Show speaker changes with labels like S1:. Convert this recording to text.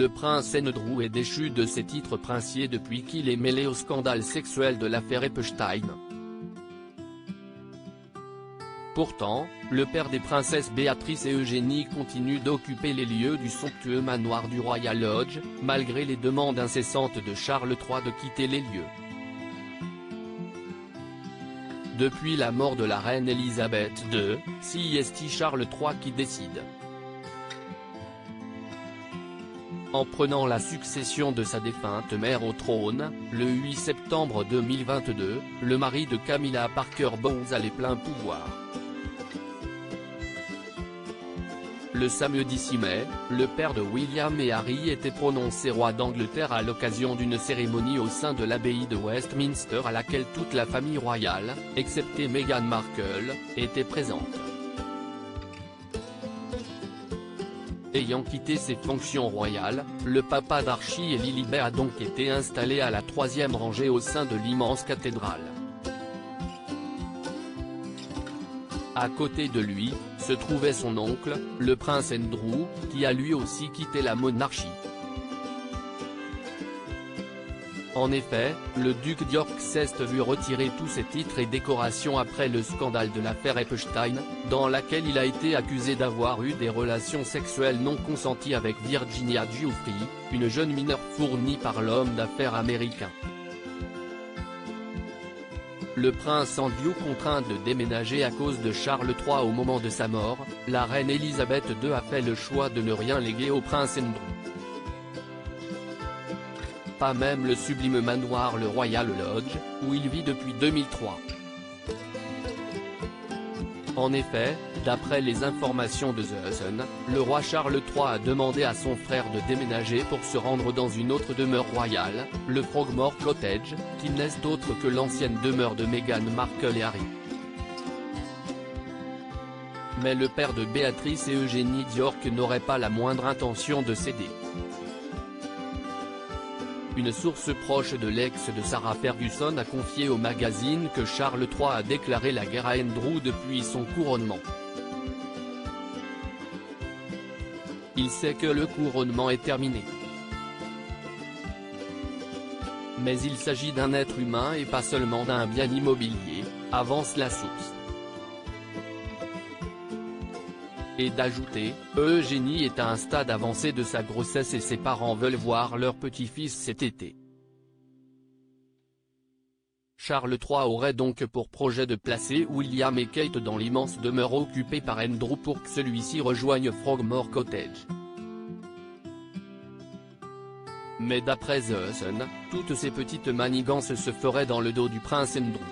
S1: le prince Andrew est déchu de ses titres princiers depuis qu'il est mêlé au scandale sexuel de l'affaire Epstein. Pourtant, le père des princesses Béatrice et Eugénie continue d'occuper les lieux du somptueux manoir du Royal Lodge, malgré les demandes incessantes de Charles III de quitter les lieux. Depuis la mort de la reine Elisabeth II, c'est Charles III qui décide. En prenant la succession de sa défunte mère au trône, le 8 septembre 2022, le mari de Camilla Parker Bowles a les pleins pouvoirs. Le samedi 6 mai, le père de William et Harry était prononcé roi d'Angleterre à l'occasion d'une cérémonie au sein de l'abbaye de Westminster à laquelle toute la famille royale, excepté Meghan Markle, était présente. Ayant quitté ses fonctions royales, le papa d'Archie et Lilibet a donc été installé à la troisième rangée au sein de l'immense cathédrale. À côté de lui, se trouvait son oncle, le prince Andrew, qui a lui aussi quitté la monarchie. En effet, le duc d'York s'est vu retirer tous ses titres et décorations après le scandale de l'affaire Epstein, dans laquelle il a été accusé d'avoir eu des relations sexuelles non consenties avec Virginia Giuffre, une jeune mineure fournie par l'homme d'affaires américain. Le prince Andrew contraint de déménager à cause de Charles III au moment de sa mort, la reine Elisabeth II a fait le choix de ne rien léguer au prince Andrew. Pas même le sublime manoir le Royal Lodge, où il vit depuis 2003. En effet, d'après les informations de The Sun, le roi Charles III a demandé à son frère de déménager pour se rendre dans une autre demeure royale, le Frogmore Cottage, qui n'est autre que l'ancienne demeure de Meghan Markle et Harry. Mais le père de Béatrice et Eugénie d'York n'aurait pas la moindre intention de céder. Une source proche de l'ex de Sarah Ferguson a confié au magazine que Charles III a déclaré la guerre à Andrew depuis son couronnement. Il sait que le couronnement est terminé. Mais il s'agit d'un être humain et pas seulement d'un bien immobilier, avance la source. Et d'ajouter, Eugénie est à un stade avancé de sa grossesse et ses parents veulent voir leur petit-fils cet été. Charles III aurait donc pour projet de placer William et Kate dans l'immense demeure occupée par Andrew pour que celui-ci rejoigne Frogmore Cottage. Mais d'après The Sun, toutes ces petites manigances se feraient dans le dos du prince Andrew.